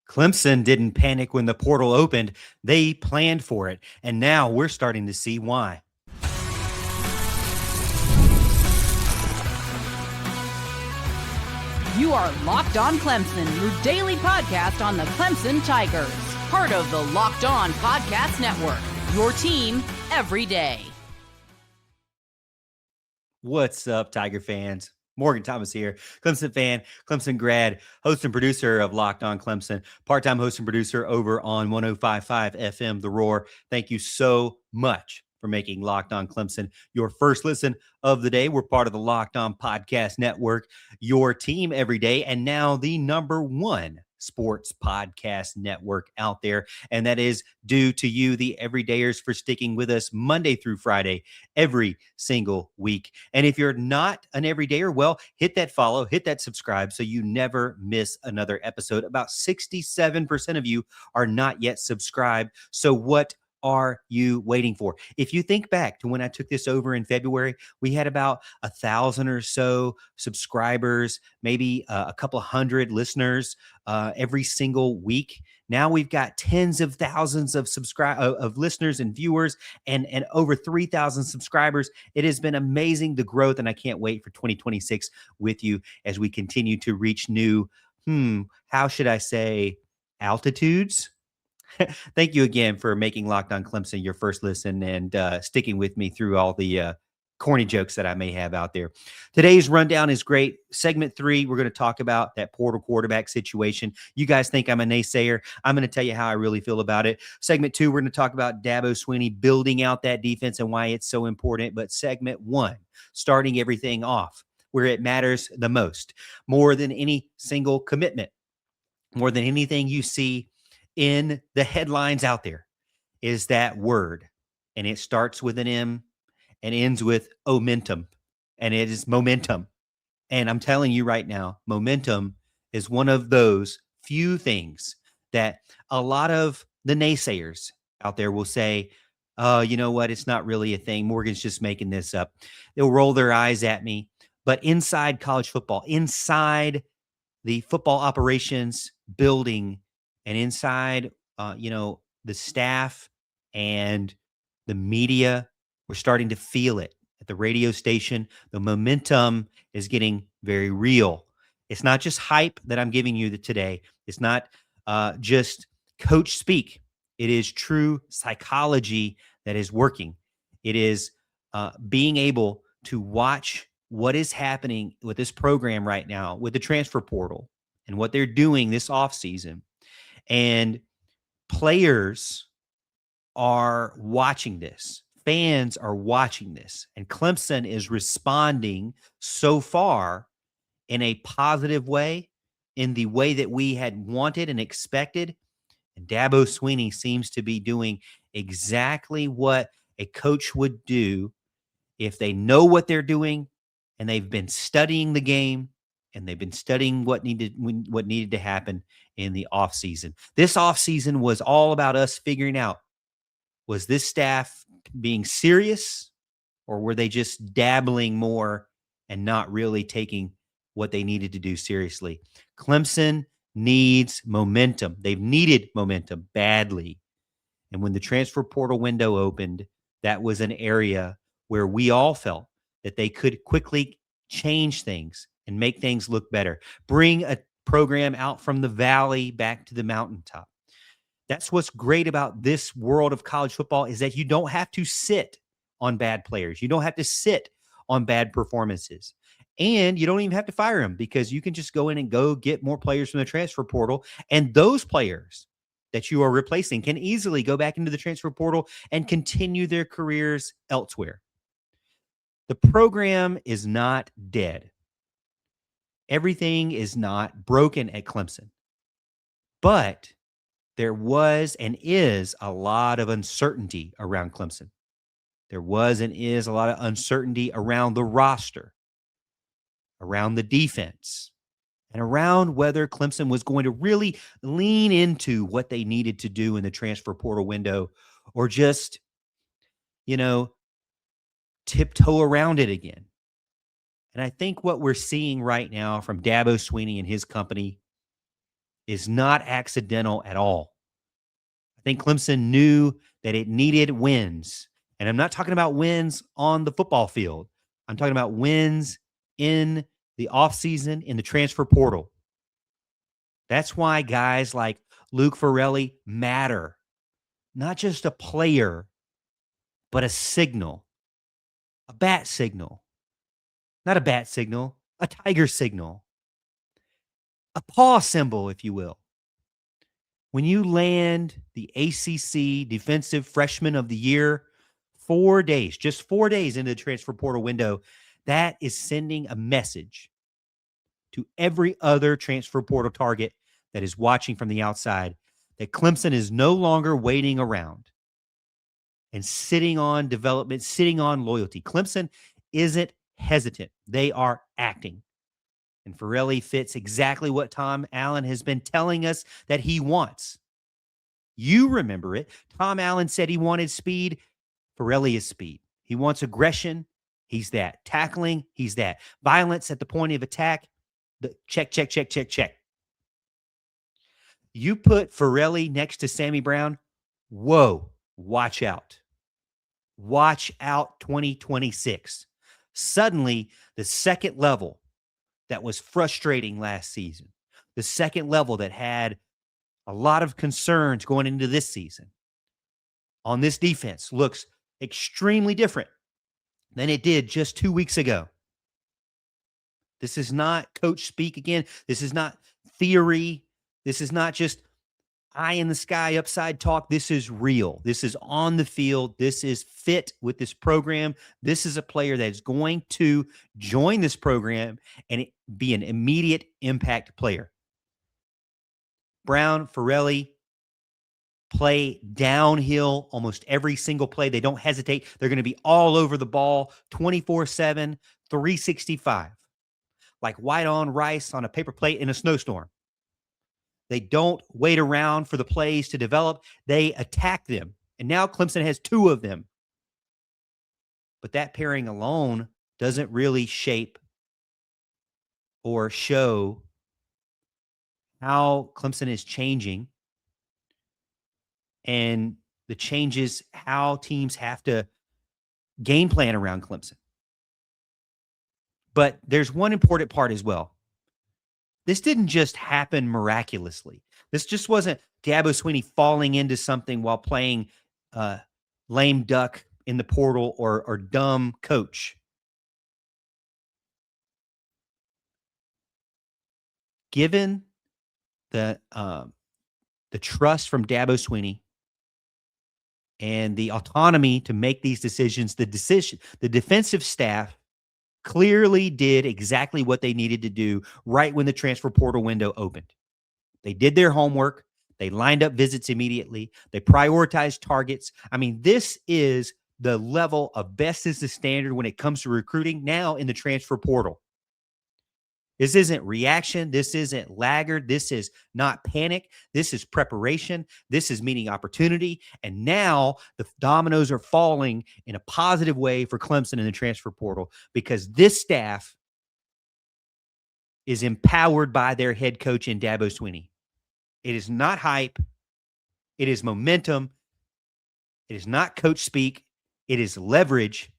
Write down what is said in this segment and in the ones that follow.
Clemson didn't panic when the portal opened. They planned for it. And now we're starting to see why. You are Locked On Clemson, your daily podcast on the Clemson Tigers. Part of the Locked On Podcast Network, your team every day. What's up, Tiger fans? Morgan Thomas here, Clemson fan, Clemson grad, host and producer of Locked On Clemson, part-time host and producer over on 105.5 FM, The Roar. Thank you so much for making Locked On Clemson your first listen of the day. We're part of the Locked On Podcast Network, your team every day, and now the number one sports podcast network out there. And that is due to you, the everydayers, for sticking with us Monday through Friday, every single week. And if you're not an everydayer, well, hit that follow, hit that subscribe so you never miss another episode. About 67% of you are not yet subscribed. So what are you waiting for? If you think back to when I took this over in February, we had about 1,000 or so subscribers, maybe a couple hundred listeners every single week. Now we've got tens of thousands of listeners and viewers, and over 3,000 subscribers. It has been amazing, the growth, and I can't wait for 2026 with you as we continue to reach new, how should I say, altitudes? Thank you again for making Locked On Clemson your first listen and sticking with me through all the corny jokes that I may have out there. Today's rundown is great. Segment 3, we're going to talk about that portal quarterback situation. You guys think I'm a naysayer. I'm going to tell you how I really feel about it. Segment 2, we're going to talk about Dabo Swinney building out that defense and why it's so important. But segment 1, starting everything off where it matters the most, more than any single commitment, more than anything you see in the headlines out there, is that word. And it starts with an M and ends with omentum. And it is momentum. And I'm telling you right now, momentum is one of those few things that a lot of the naysayers out there will say, you know what? It's not really a thing. Morgan's just making this up. They'll roll their eyes at me. But inside college football, inside the football operations building, and inside, the staff and the media, we're starting to feel it at the radio station. The momentum is getting very real. It's not just hype that I'm giving you today. It's not just coach speak. It is true psychology that is working. It is being able to watch what is happening with this program right now, with the transfer portal and what they're doing this offseason. And players are watching this. Fans are watching this. And Clemson is responding so far in a positive way, in the way that we had wanted and expected. And Dabo Swinney seems to be doing exactly what a coach would do if they know what they're doing and they've been studying the game and they've been studying what needed to happen in the offseason. This offseason was all about us figuring out, was this staff being serious, or were they just dabbling more and not really taking what they needed to do seriously? Clemson needs momentum. They've needed momentum badly. And when the transfer portal window opened, that was an area where we all felt that they could quickly change things and make things look better, bring a program out from the valley back to the mountaintop. That's what's great about this world of college football, is that you don't have to sit on bad players. You don't have to sit on bad performances. And you don't even have to fire them, because you can just go in and go get more players from the transfer portal. And those players that you are replacing can easily go back into the transfer portal and continue their careers elsewhere. The program is not dead. Everything is not broken at Clemson. But there was and is a lot of uncertainty around Clemson. There was and is a lot of uncertainty around the roster, around the defense, and around whether Clemson was going to really lean into what they needed to do in the transfer portal window, or just, tiptoe around it again. And I think what we're seeing right now from Dabo Swinney and his company is not accidental at all. I think Clemson knew that it needed wins. And I'm not talking about wins on the football field. I'm talking about wins in the offseason, in the transfer portal. That's why guys like Luke Forelli matter. Not just a player, but a signal, a bat signal. Not a bat signal, a tiger signal, a paw symbol, if you will. When you land the ACC Defensive Freshman of the Year, 4 days, just 4 days into the transfer portal window, that is sending a message to every other transfer portal target that is watching from the outside that Clemson is no longer waiting around and sitting on development, sitting on loyalty. Clemson isn't hesitant. They are acting. And Forelli fits exactly what Tom Allen has been telling us that he wants. You remember it. Tom Allen said he wanted speed. Forelli is speed. He wants aggression. He's that. Tackling. He's that. Violence at the point of attack. Check. You put Forelli next to Sammy Brown. Whoa, watch out. Watch out 2026. Suddenly, the second level that was frustrating last season, the second level that had a lot of concerns going into this season on this defense looks extremely different than it did just 2 weeks ago. This is not coach speak again. This is not theory. This is not just eye in the sky upside talk. This is real. This is on the field. This is fit with this program. This is a player that is going to join this program and be an immediate impact player. Brown, Forelli play downhill almost every single play. They don't hesitate. They're going to be all over the ball 24/7, 365, like white on rice on a paper plate in a snowstorm. They don't wait around for the plays to develop. They attack them. And now Clemson has 2 of them. But that pairing alone doesn't really shape or show how Clemson is changing and the changes, how teams have to game plan around Clemson. But there's one important part as well. This didn't just happen miraculously. This just wasn't Dabo Swinney falling into something while playing lame duck in the portal or dumb coach. Given the trust from Dabo Swinney and the autonomy to make these decisions, the defensive staff clearly did exactly what they needed to do right when the transfer portal window opened. They did their homework. They lined up visits immediately. They prioritized targets. I mean, this is the level of best is the standard when it comes to recruiting now in the transfer portal. This isn't reaction. This isn't laggard. This is not panic. This is preparation. This is meeting opportunity. And now the dominoes are falling in a positive way for Clemson in the transfer portal because this staff is empowered by their head coach in Dabo Swinney. It is not hype. It is momentum. It is not coach speak. It is leverage.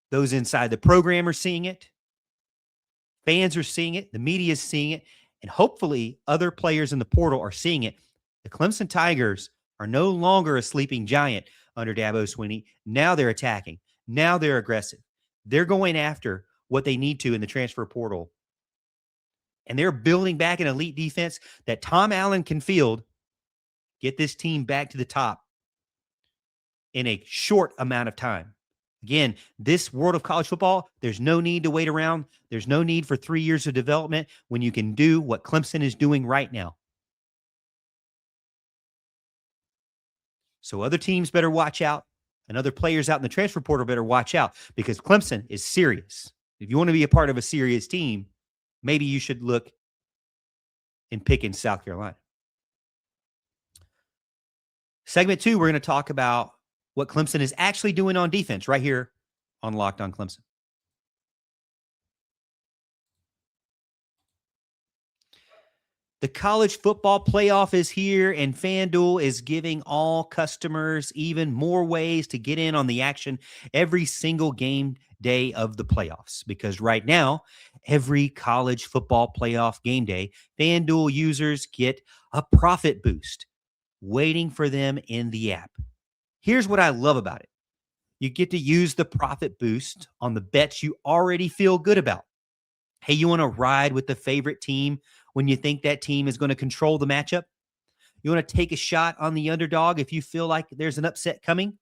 Those inside the program are seeing it. Fans are seeing it. The media is seeing it. And hopefully other players in the portal are seeing it. The Clemson Tigers are no longer a sleeping giant under Dabo Swinney. Now they're attacking. Now they're aggressive. They're going after what they need to in the transfer portal. And they're building back an elite defense that Tom Allen can field, get this team back to the top in a short amount of time. Again, this world of college football, there's no need to wait around. There's no need for 3 years of development when you can do what Clemson is doing right now. So other teams better watch out, and other players out in the transfer portal better watch out because Clemson is serious. If you want to be a part of a serious team, maybe you should look in Pickens, South Carolina. Segment 2, we're going to talk about what Clemson is actually doing on defense right here on Locked On Clemson. The college football playoff is here, and FanDuel is giving all customers even more ways to get in on the action every single game day of the playoffs. Because right now, every college football playoff game day, FanDuel users get a profit boost waiting for them in the app. Here's what I love about it. You get to use the profit boost on the bets you already feel good about. Hey, you want to ride with the favorite team when you think that team is going to control the matchup? You want to take a shot on the underdog if you feel like there's an upset coming?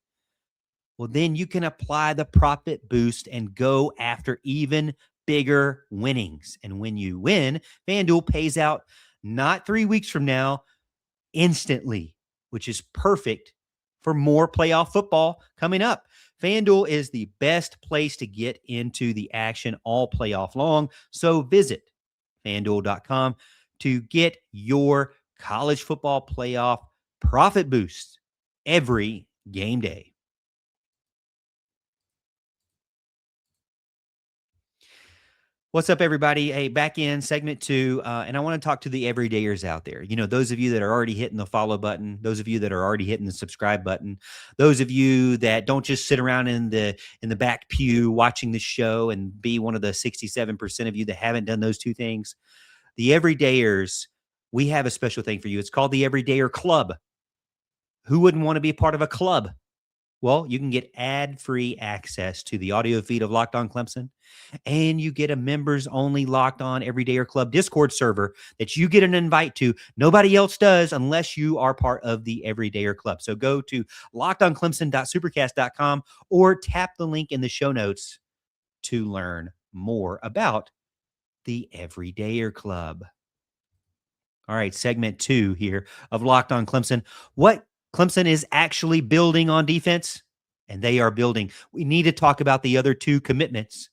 Well, then you can apply the profit boost and go after even bigger winnings. And when you win, FanDuel pays out not 3 weeks from now, instantly, which is perfect for more playoff football coming up. FanDuel is the best place to get into the action all playoff long. So visit FanDuel.com to get your college football playoff profit boost every game day. What's up, everybody? Hey, back in segment 2, and I want to talk to the everydayers out there. You know, those of you that are already hitting the follow button, those of you that are already hitting the subscribe button, those of you that don't just sit around in the back pew watching the show and be one of the 67% of you that haven't done those two things. The everydayers, we have a special thing for you. It's called the Everydayer Club. Who wouldn't want to be a part of a club? Well, you can get ad-free access to the audio feed of Locked On Clemson, and you get a members-only Locked On Everydayer Club Discord server that you get an invite to. Nobody else does unless you are part of the Everydayer Club. So go to lockedonclemson.supercast.com or tap the link in the show notes to learn more about the Everydayer Club. All right, segment 2 here of Locked On Clemson. What Clemson is actually building on defense, and they are building. We need to talk about the other 2 commitments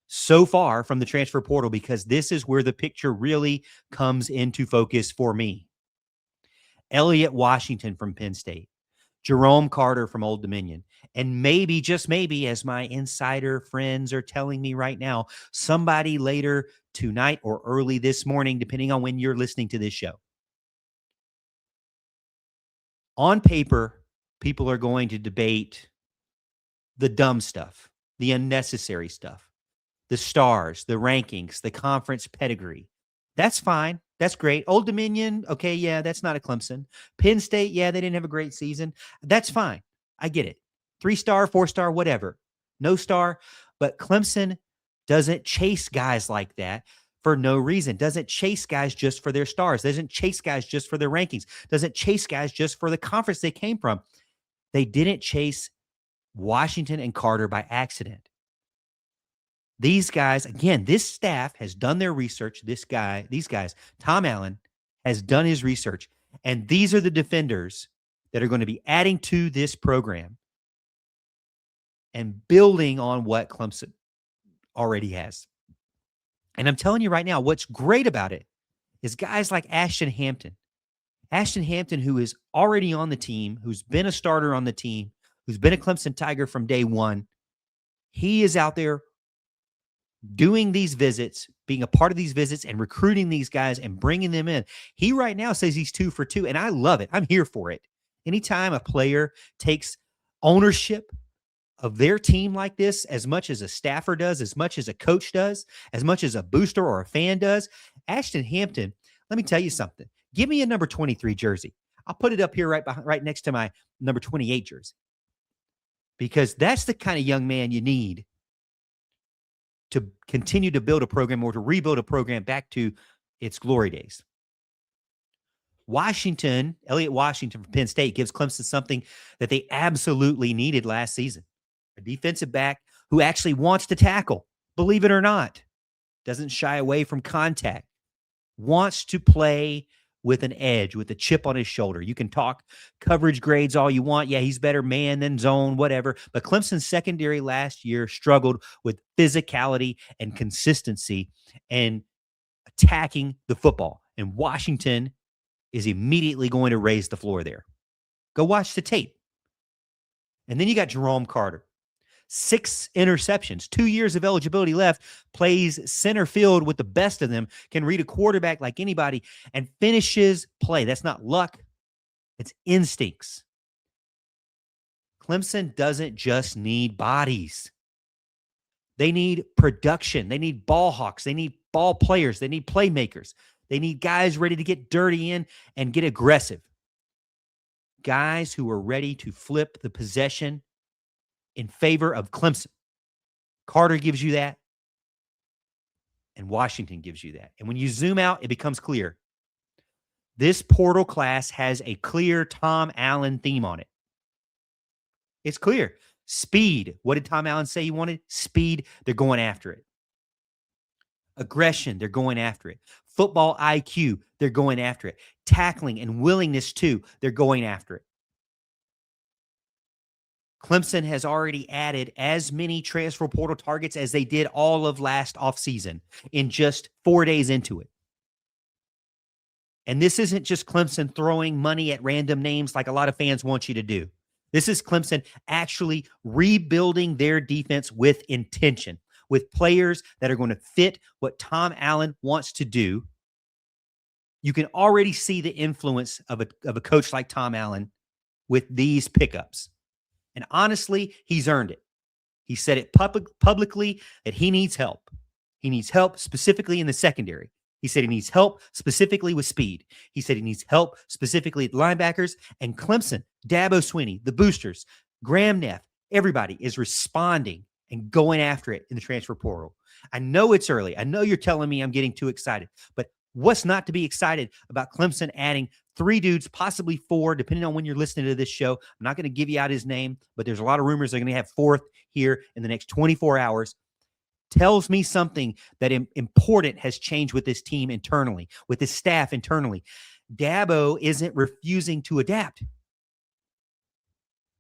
so far from the transfer portal, because this is where the picture really comes into focus for me. Elliot Washington from Penn State, Jerome Carter from Old Dominion, and maybe, just maybe, as my insider friends are telling me right now, somebody later tonight or early this morning, depending on when you're listening to this show. On paper, people are going to debate the dumb stuff, the unnecessary stuff, the stars, the rankings, the conference pedigree. That's fine. That's great. Old Dominion, okay, yeah, that's not a Clemson. Penn State, yeah, they didn't have a great season. That's fine. I get it. 3-star, 4-star, whatever. No star. But Clemson doesn't chase guys like that for no reason. Doesn't chase guys just for their stars. Doesn't chase guys just for their rankings. Doesn't chase guys just for the conference they came from. They didn't chase Washington and Carter by accident. These guys, again, this staff has done their research. These guys, Tom Allen has done his research. And these are the defenders that are going to be adding to this program and building on what Clemson already has. And I'm telling you right now, what's great about it is guys like Ashton Hampton, who is already on the team, who's been a starter on the team, who's been a Clemson Tiger from day one. He is out there doing these visits, being a part of these visits and recruiting these guys and bringing them in. He right now says he's 2 for 2, and I love it. I'm here for it. Anytime a player takes ownership of their team like this, as much as a staffer does, as much as a coach does, as much as a booster or a fan does, Ashton Hampton, let me tell you something. Give me a number 23 jersey. I'll put it up here right next to my number 28 jersey, because that's the kind of young man you need to continue to build a program or to rebuild a program back to its glory days. Elliot Washington from Penn State gives Clemson something that they absolutely needed last season. A defensive back who actually wants to tackle, believe it or not, doesn't shy away from contact, wants to play with an edge, with a chip on his shoulder. You can talk coverage grades all you want. Yeah, he's better man than zone, whatever. But Clemson's secondary last year struggled with physicality and consistency and attacking the football. And Washington is immediately going to raise the floor there. Go watch the tape. And then you got Jerome Carter. 6 interceptions, 2 years of eligibility left, plays center field with the best of them, can read a quarterback like anybody, and finishes play. That's not luck. It's instincts. Clemson doesn't just need bodies. They need production. They need ball hawks. They need ball players. They need playmakers. They need guys ready to get dirty in and get aggressive. Guys who are ready to flip the possession in favor of Clemson. Carter gives you that, and Washington gives you that. And when you zoom out, it becomes clear. This portal class has a clear Tom Allen theme on it. It's clear. Speed. What did Tom Allen say he wanted? Speed. They're going after it. Aggression. They're going after it. Football IQ. They're going after it. Tackling and willingness too. They're going after it. Clemson has already added as many transfer portal targets as they did all of last offseason in just 4 days into it. And this isn't just Clemson throwing money at random names like a lot of fans want you to do. This is Clemson actually rebuilding their defense with intention, with players that are going to fit what Tom Allen wants to do. You can already see the influence of a coach like Tom Allen with these pickups. And honestly, he's earned it. He said it publicly that he needs help. He needs help specifically in the secondary. He said he needs help specifically with speed. He said he needs help specifically at linebackers. And Clemson, Dabo Swinney, the boosters, Graham Neff, everybody is responding and going after it in the transfer portal. I know it's early. I know you're telling me I'm getting too excited. But what's not to be excited about Clemson adding 3 dudes, possibly 4, depending on when you're listening to this show? I'm not going to give you out his name, but there's a lot of rumors they're going to have 4th here in the next 24 hours. Tells me something that important has changed with this team internally, with this staff internally. Dabo isn't refusing to adapt.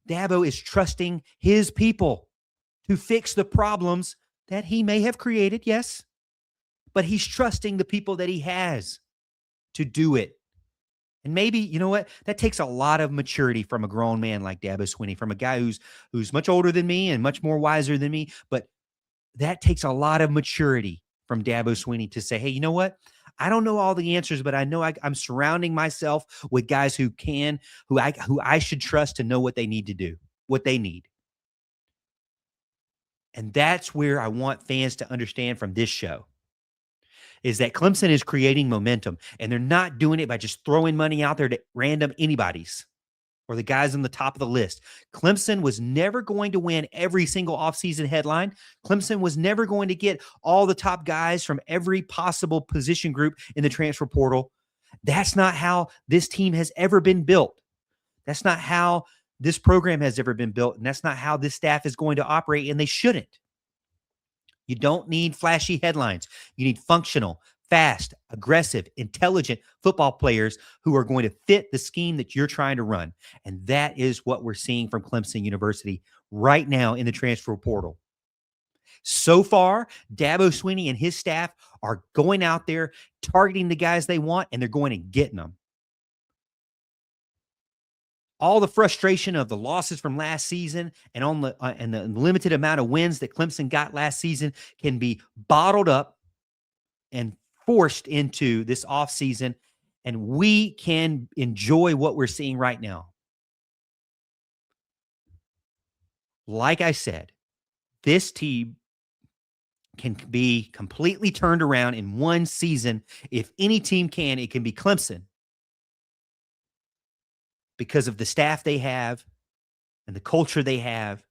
Dabo is trusting his people to fix the problems that he may have created, yes, but he's trusting the people that he has to do it. And maybe, you know what, that takes a lot of maturity from a grown man like Dabo Swinney, from a guy who's much older than me and much more wiser than me, but that takes a lot of maturity from Dabo Swinney to say, hey, you know what? I don't know all the answers, but I know I'm surrounding myself with guys who I should trust to know what they need to do, what they need. And that's where I want fans to understand from this show, is that Clemson is creating momentum, and they're not doing it by just throwing money out there to random anybody's or the guys on the top of the list. Clemson was never going to win every single offseason headline. Clemson was never going to get all the top guys from every possible position group in the transfer portal. That's not how this team has ever been built. That's not how this program has ever been built, and that's not how this staff is going to operate, and they shouldn't. You don't need flashy headlines. You need functional, fast, aggressive, intelligent football players who are going to fit the scheme that you're trying to run. And that is what we're seeing from Clemson University right now in the transfer portal. So far, Dabo Swinney and his staff are going out there, targeting the guys they want, and they're going and getting them. All the frustration of the losses from last season and the limited amount of wins that Clemson got last season can be bottled up and forced into this offseason, and we can enjoy what we're seeing right now. Like I said, this team can be completely turned around in one season. If any team can, it can be Clemson, because of the staff they have and the culture they have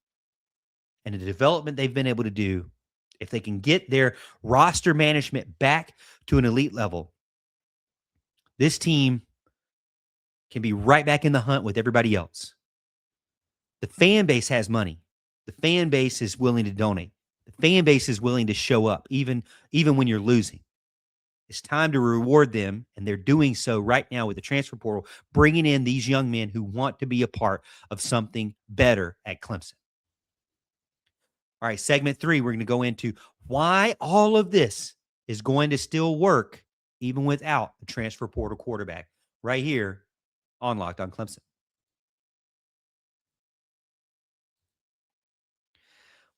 and the development they've been able to do. If they can get their roster management back to an elite level, this team can be right back in the hunt with everybody else. The fan base has money. The fan base is willing to donate. The fan base is willing to show up, even when you're losing. It's time to reward them, and they're doing so right now with the transfer portal, bringing in these young men who want to be a part of something better at Clemson. All right, segment 3, we're going to go into why all of this is going to still work even without a transfer portal quarterback, right here on Locked on Clemson.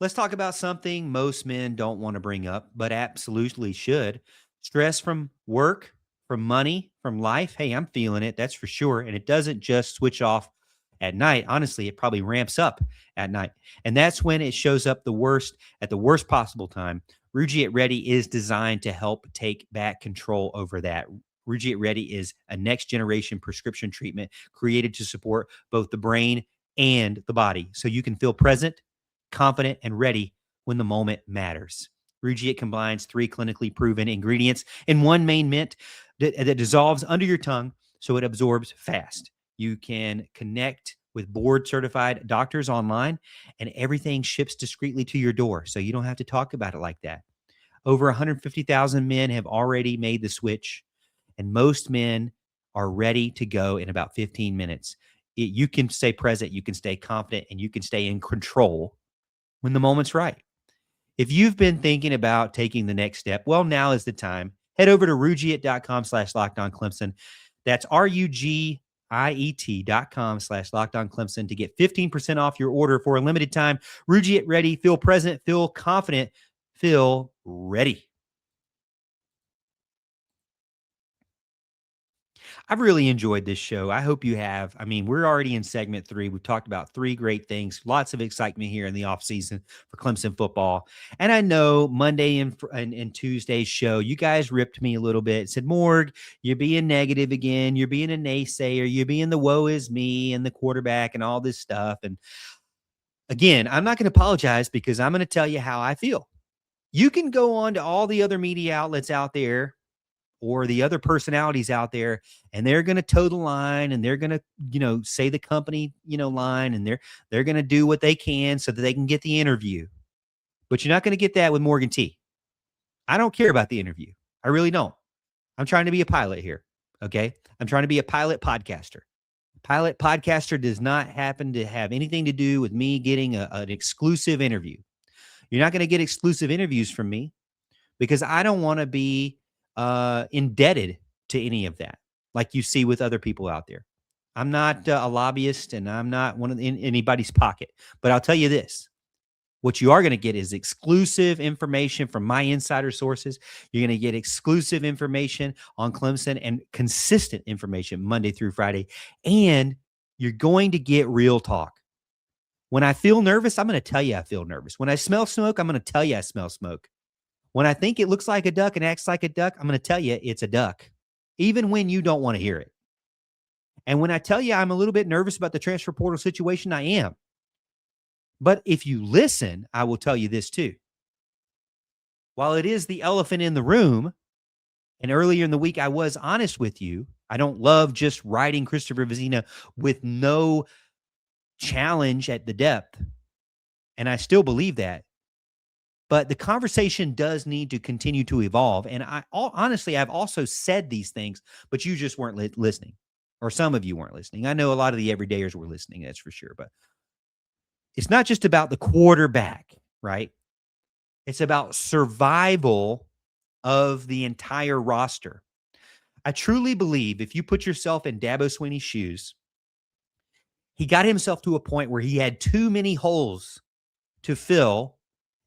Let's talk about something most men don't want to bring up, but absolutely should. Stress from work, from money, from life. Hey, I'm feeling it. That's for sure. And it doesn't just switch off at night. Honestly, it probably ramps up at night. And that's when it shows up the worst at the worst possible time. Rugiat Ready is designed to help take back control over that. Rugiat Ready is a next generation prescription treatment created to support both the brain and the body so you can feel present, confident, and ready when the moment matters. Rugiat combines 3 clinically proven ingredients in one main mint that dissolves under your tongue so it absorbs fast. You can connect with board certified doctors online, and everything ships discreetly to your door. So you don't have to talk about it like that. Over 150,000 men have already made the switch, and most men are ready to go in about 15 minutes. You can stay present, you can stay confident, and you can stay in control when the moment's right. If you've been thinking about taking the next step, well, now is the time. Head over to rugiat.com/lockedonclemson. That's RUGIET.com/lockedonclemson to get 15% off your order for a limited time. Rugiat Ready. Feel present, feel confident, feel ready. I've really enjoyed this show. I hope you have. I mean, we're already in segment 3. We've talked about 3 great things, lots of excitement here in the offseason for Clemson football. And I know Monday and Tuesday's show, you guys ripped me a little bit, said, Morg, you're being negative again. You're being a naysayer. You're being the woe is me and the quarterback and all this stuff. And again, I'm not going to apologize because I'm going to tell you how I feel. You can go on to all the other media outlets out there or the other personalities out there, and they're going to toe the line, and they're going to, say the company, line, and they're going to do what they can so that they can get the interview. But you're not going to get that with Morgan T. I don't care about the interview. I really don't. I'm trying to be a pilot here. Okay. I'm trying to be a pilot podcaster. Pilot podcaster does not happen to have anything to do with me getting an exclusive interview. You're not going to get exclusive interviews from me because I don't want to be indebted to any of that, like you see with other people out there. I'm not a lobbyist, and I'm not in anybody's pocket. But I'll tell you this: what you are going to get is exclusive information from my insider sources. You're going to get exclusive information on Clemson and consistent information Monday through Friday, and you're going to get real talk. When I feel nervous, I'm going to tell you I feel nervous. When I smell smoke, I'm going to tell you I smell smoke. When I think it looks like a duck and acts like a duck, I'm going to tell you it's a duck, even when you don't want to hear it. And when I tell you I'm a little bit nervous about the transfer portal situation, I am. But if you listen, I will tell you this too. While it is the elephant in the room, and earlier in the week I was honest with you, I don't love just riding Christopher Vizina with no challenge at the depth. And I still believe that. But the conversation does need to continue to evolve. And honestly, I've also said these things, but you just weren't listening, or some of you weren't listening. I know a lot of the everydayers were listening, that's for sure. But it's not just about the quarterback, right? It's about survival of the entire roster. I truly believe if you put yourself in Dabo Swinney's shoes, he got himself to a point where he had too many holes to fill.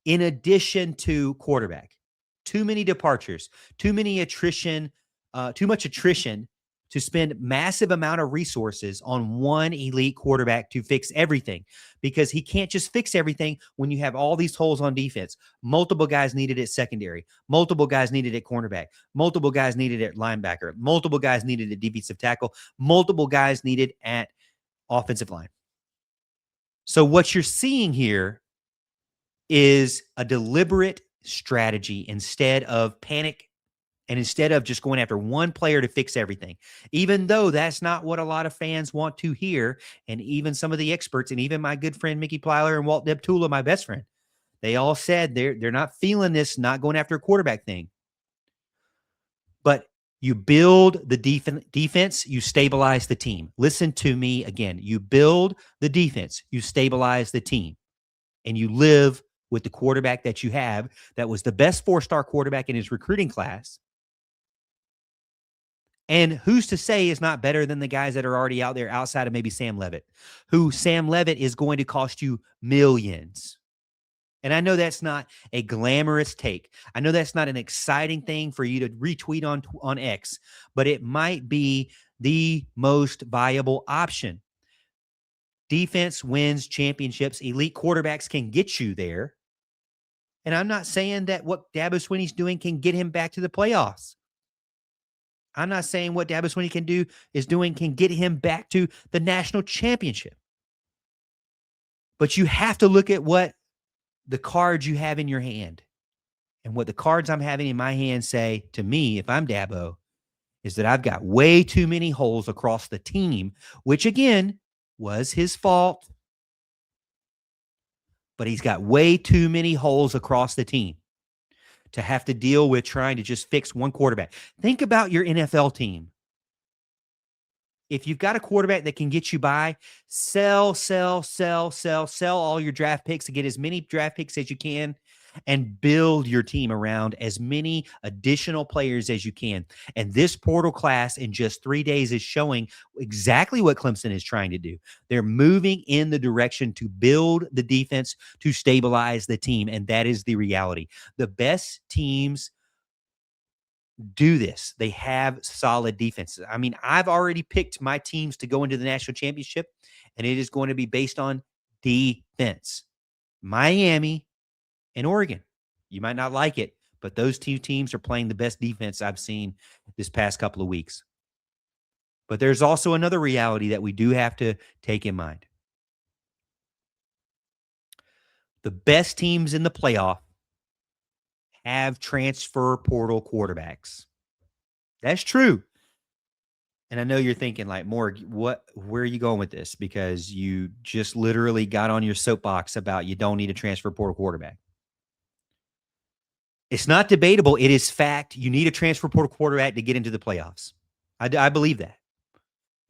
In addition to quarterback, too many departures, too much attrition to spend massive amount of resources on one elite quarterback to fix everything, because he can't just fix everything when you have all these holes on defense. Multiple guys needed at secondary, multiple guys needed at cornerback, multiple guys needed at linebacker, multiple guys needed at defensive tackle, multiple guys needed at offensive line. So what you're seeing here is a deliberate strategy instead of panic, and instead of just going after one player to fix everything, even though that's not what a lot of fans want to hear. And even some of the experts, and even my good friend Mickey Plyler and Walt Deptula, my best friend, they all said they're not feeling this, not going after a quarterback thing. But you build the defense, you stabilize the team. Listen to me again. You build the defense, you stabilize the team, and you live with the quarterback that you have that was the best 4-star quarterback in his recruiting class. And who's to say is not better than the guys that are already out there outside of maybe Sam Leavitt, who Sam Leavitt is going to cost you millions. And I know that's not a glamorous take. I know that's not an exciting thing for you to retweet on X, but it might be the most viable option. Defense wins championships. Elite quarterbacks can get you there. And I'm not saying that what Dabo Swinney's doing can get him back to the playoffs. I'm not saying what Dabo Swinney can get him back to the national championship. But you have to look at what the cards you have in your hand. And what the cards I'm having in my hand say to me, if I'm Dabo, is that I've got way too many holes across the team, which again was his fault. But he's got way too many holes across the team to have to deal with trying to just fix one quarterback. Think about your NFL team. If you've got a quarterback that can get you by, sell all your draft picks to get as many draft picks as you can and build your team around as many additional players as you can. And this portal class in just 3 days is showing exactly what Clemson is trying to do. They're moving in the direction to build the defense, to stabilize the team. And that is the reality. The best teams do this. They have solid defenses. I mean, I've already picked my teams to go into the national championship, and it is going to be based on defense. Miami and Oregon. You might not like it, but those two teams are playing the best defense I've seen this past couple of weeks. But there's also another reality that we do have to take in mind. The best teams in the playoff have transfer portal quarterbacks. That's true. And I know you're thinking like, Morg, where are you going with this? Because you just literally got on your soapbox about you don't need a transfer portal quarterback. It's not debatable. It is fact. You need a transfer portal quarterback to get into the playoffs. I believe that.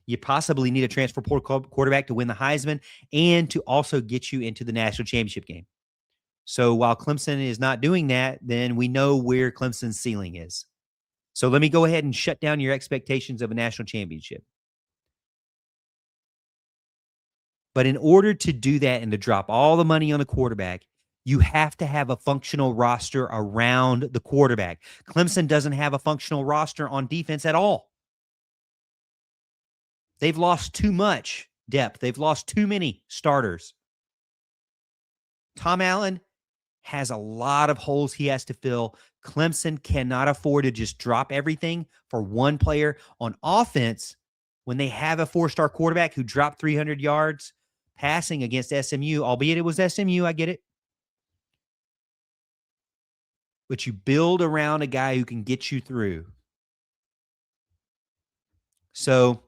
You possibly need a transfer portal quarterback to win the Heisman and to also get you into the national championship game. So while Clemson is not doing that, then we know where Clemson's ceiling is. So let me go ahead and shut down your expectations of a national championship. But in order to do that and to drop all the money on the quarterback, you have to have a functional roster around the quarterback. Clemson doesn't have a functional roster on defense at all. They've lost too much depth. They've lost too many starters. Tom Allen has a lot of holes he has to fill. Clemson cannot afford to just drop everything for one player on offense when they have a 4-star quarterback who dropped 300 yards passing against SMU, albeit it was SMU, I get it. But you build around a guy who can get you through. So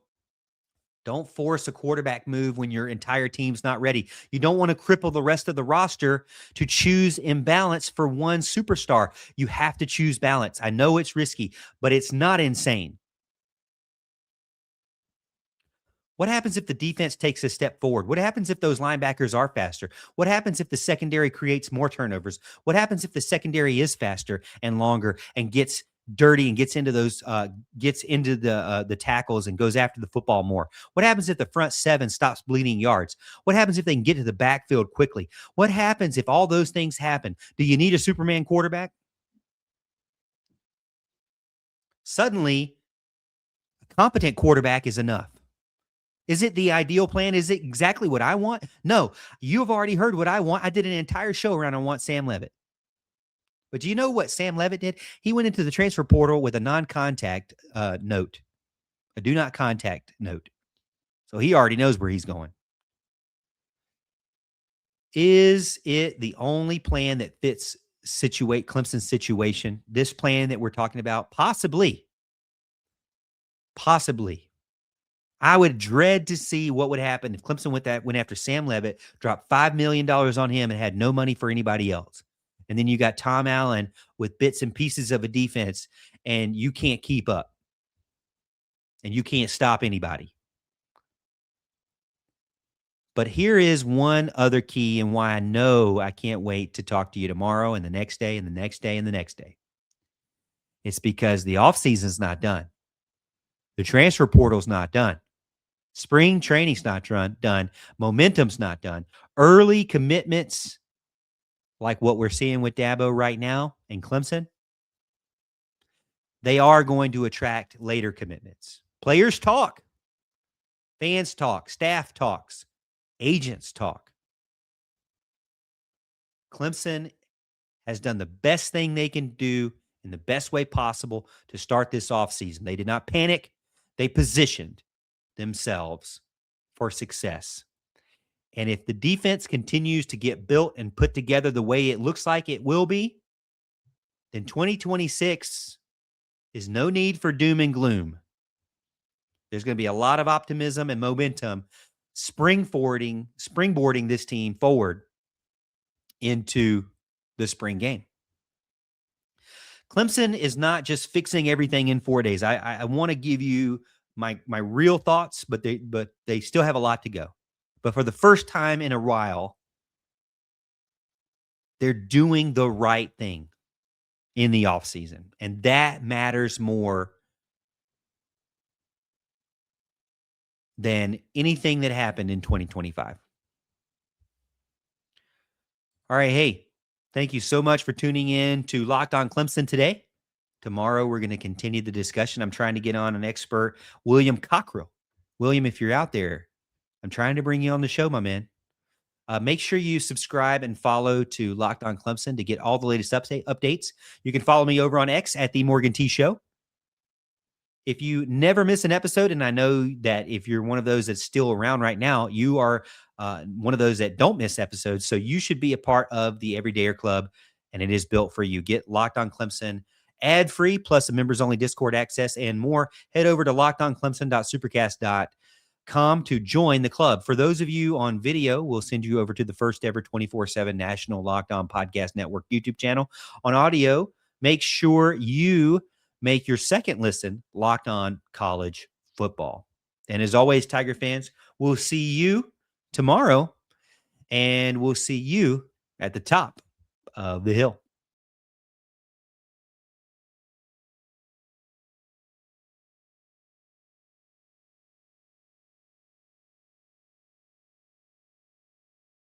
don't force a quarterback move when your entire team's not ready. You don't want to cripple the rest of the roster to choose imbalance for one superstar. You have to choose balance. I know it's risky, but it's not insane. What happens if the defense takes a step forward? What happens if those linebackers are faster? What happens if the secondary creates more turnovers? What happens if the secondary is faster and longer and gets dirty and gets into the tackles and goes after the football more? What happens if the front seven stops bleeding yards? What happens if they can get to the backfield quickly? What happens if all those things happen? Do you need a Superman quarterback? Suddenly, a competent quarterback is enough. Is it the ideal plan? Is it exactly what I want? No, you have already heard what I want. I did an entire show around I want Sam Levitt. But do you know what Sam Levitt did? He went into the transfer portal with a non-contact note, a do not contact note. So he already knows where he's going. Is it the only plan that fits Clemson's situation? This plan that we're talking about? Possibly. I would dread to see what would happen if Clemson went after Sam Levitt, dropped $5 million on him and had no money for anybody else. And then you got Tom Allen with bits and pieces of a defense, and you can't keep up. And you can't stop anybody. But here is one other key and why I know I can't wait to talk to you tomorrow and the next day and the next day and the next day. It's because the offseason's not done. The transfer portal's not done. Spring training's not done. Momentum's not done. Early commitments like what we're seeing with Dabo right now in Clemson, they are going to attract later commitments. Players talk, fans talk, staff talks, agents talk. Clemson has done the best thing they can do in the best way possible to start this offseason. They did not panic. They positioned themselves for success. And if the defense continues to get built and put together the way it looks like it will be, then 2026 is no need for doom and gloom. There's going to be a lot of optimism and momentum springboarding this team forward into the spring game. Clemson is not just fixing everything in 4 days. I want to give you my real thoughts, but they still have a lot to go. But for the first time in a while, they're doing the right thing in the offseason. And that matters more than anything that happened in 2025. All right. Hey, thank you so much for tuning in to Locked On Clemson today. Tomorrow, we're going to continue the discussion. I'm trying to get on an expert, William Cockrell. William, if you're out there, I'm trying to bring you on the show, my man. Make sure you subscribe and follow to Locked On Clemson to get all the latest updates. You can follow me over on X at The Morgan T Show. If you never miss an episode, and I know that if you're one of those that's still around right now, you are one of those that don't miss episodes. So you should be a part of the Everydayer Club, and it is built for you. Get Locked On Clemson ad-free, plus a members-only Discord access and more. Head over to lockedonclemson.supercast.com to join the club. For those of you on video, we'll send you over to the first ever 24/7 National Locked On Podcast Network YouTube channel. On audio, make sure you make your second listen Locked On College Football. And as always, Tiger fans, we'll see you tomorrow, and we'll see you at the top of the hill.